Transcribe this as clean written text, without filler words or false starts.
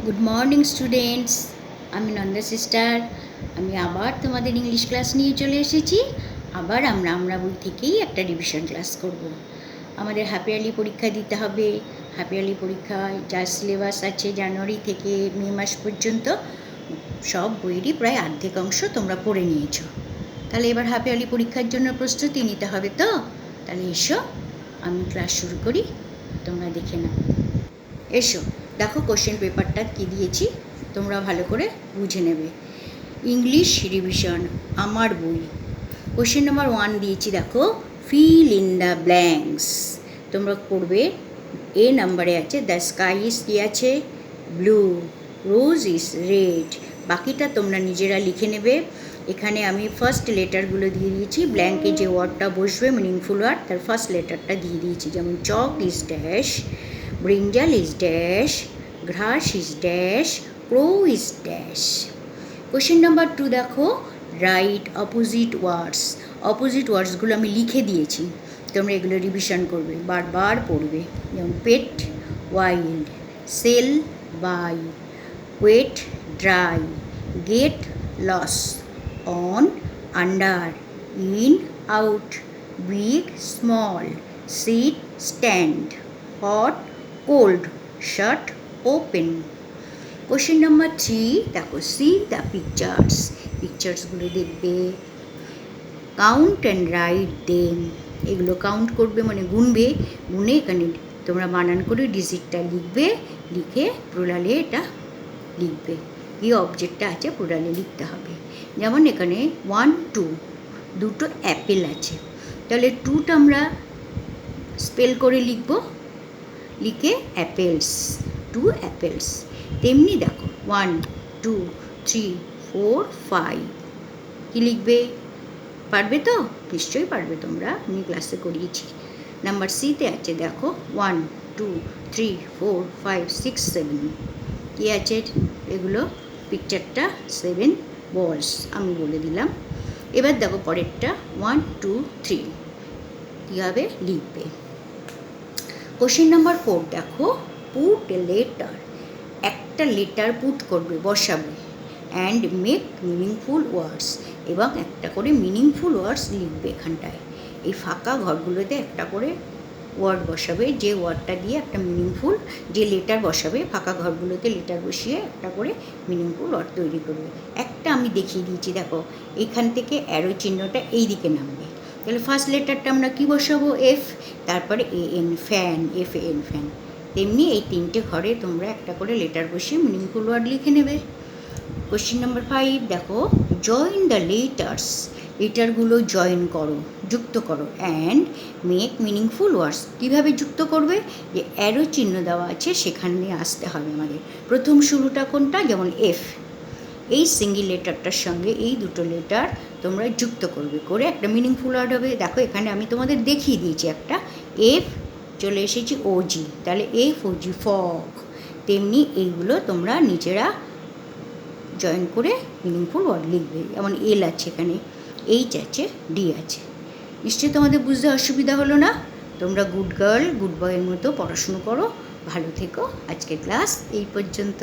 Good morning students, আমি Nanda sister. আমি আবার তোমাদের ইংলিশ ক্লাস নিয়ে চলে এসেছি। আবার আমরা বই থেকেই একটা রিভিশন ক্লাস করব। আমাদের হাফ ইয়ারলি পরীক্ষা দিতে হবে। হাফ ইয়ারলি পরীক্ষায় যা সিলেবাস আছে জানুয়ারি থেকে মে মাস পর্যন্ত সব বইয়েরই প্রায় অর্ধেক অংশ তোমরা পড়ে নিয়েছো। তাহলে এবার হাফ ইয়ারলি পরীক্ষার জন্য প্রস্তুতি নিতে হবে তো। তাহলে এসো, আমি ক্লাস শুরু করি, তোমরা দেখে নাও। এসো, দেখো কোশ্চেন পেপারটা কী দিয়েছি, তোমরা ভালো করে বুঝে নেবে। ইংলিশ রিভিশন, আমার বই। কোশ্চেন নাম্বার 1 দিয়েছি, দেখো, ফিল ইন দ্য ব্ল্যাঙ্কস। তোমরা পড়বে, এ নাম্বারে আছে দ্য স্কাই ইজ কী আছে, ব্লু, রোজ ইজ রেড। বাকিটা তোমরা নিজেরা লিখে নেবে। এখানে আমি ফার্স্ট লেটারগুলো দিয়ে দিয়েছি, ব্ল্যাঙ্কে যে ওয়ার্ডটা বসবে মিনিংফুল ওয়ার্ড তার ফার্স্ট লেটারটা দিয়ে দিয়েছি। যেমন chalk is dash, brinjal is dash, grass is dash, crow is dash. Question number 2 দেখো, রাইট অপোজিট ওয়ার্ডস। অপোজিট ওয়ার্ডসগুলো আমি লিখে দিয়েছি, তোমরা এগুলো রিভিশন করবে, বারবার পড়বে। যেমন pet, wild, sell, buy, wet, dry, get, lose, on, under, in, out, big, small, sit, stand, hot, cold, shut, open. Question number 3 দেখো, সি দ্য পিকচার্স। পিকচার্সগুলো দেখবে, কাউন্ট অ্যান্ড রাইট দেম। এগুলো কাউন্ট করবে মানে গুনবে, গুনে এখানে তোমরা বানান করে ডিজিটটা লিখবে, লিখে প্লুরালে এটা লিখবে। এই অবজেক্টটা আছে প্লুরালে লিখতে হবে। যেমন এখানে 1, 2 দুটো অ্যাপেল আছে, তাহলে 2টা আমরা স্পেল করে লিখব, লিখে অ্যাপেলস, 2 অ্যাপেলস। তেমনি দেখো 1, 2, 3, 4, 5 কী লিখবে, পারবে তো? নিশ্চয়ই পারবে তোমরা, আমি ক্লাসে করিয়েছি। নাম্বার সিতে আছে দেখো 1, 2, 3, 4, 5, 6, 7 কী আছে এগুলো, পিকচারটা 7 বলস আমি বলে দিলাম। এবার দেখো পরেরটা 1, 2, 3 কীভাবে লিখবে। কোশ্চেন নাম্বার 4 দেখো, পুট এ লেটার। একটা লেটার পুট করবে, বসাবে, অ্যান্ড মেক মিনিংফুল ওয়ার্ডস, এবং একটা করে মিনিংফুল ওয়ার্ডস লিখবে। এখানটায় এই ফাঁকা ঘরগুলোতে একটা করে ওয়ার্ড বসাবে, যে ওয়ার্ডটা দিয়ে একটা মিনিংফুল, যে লেটার বসাবে ফাঁকা ঘরগুলোতে লেটার বসিয়ে একটা করে মিনিংফুল ওয়ার্ড তৈরি করবে। একটা আমি দেখিয়ে দিয়েছি, দেখো এখান থেকে অ্যারো চিহ্নটা এই দিকে নামবে, তাহলে ফার্স্ট লেটারটা আমরা কী বসাবো, এফ, তারপরে এন, ফ্যান, FAN, ফ্যান। তেমনি এই 3টে ঘরে তোমরা একটা করে লেটার বসিয়ে মিনিংফুল ওয়ার্ড লিখে নেবে। কোশ্চেন নাম্বার 5 দেখো, জয়েন দ্য লেটার্স। লেটারগুলো জয়েন করো, যুক্ত করো, অ্যান্ড মেক মিনিংফুল ওয়ার্ডস। কীভাবে যুক্ত করবে, যে অ্যারো চিহ্ন দেওয়া আছে সেখানে আসতে হবে আমাদের। প্রথম শুরুটা কোনটা, যেমন এফ, এই সিঙ্গেল লেটারটার সঙ্গে এই দুটো লেটার তোমরা যুক্ত করবে, করে একটা মিনিংফুল ওয়ার্ড হবে। দেখো এখানে আমি তোমাদের দেখিয়ে দিয়েছি, একটা এফ চলে এসেছি OG, তাহলে FOG, ফগ। তেমনি এইগুলো তোমরা নিজেরা জয়েন করে মিনিংফুল ওয়ার্ড লিখবে। যেমন এল আছে, এখানে এইচ আছে, ডি আছে। নিশ্চয়ই তোমাদের বুঝতে অসুবিধা হলো না? তোমরা গুড গার্ল গুড বয়ের মতো পড়াশুনো করো, ভালো থেকো। আজকের ক্লাস এই পর্যন্ত।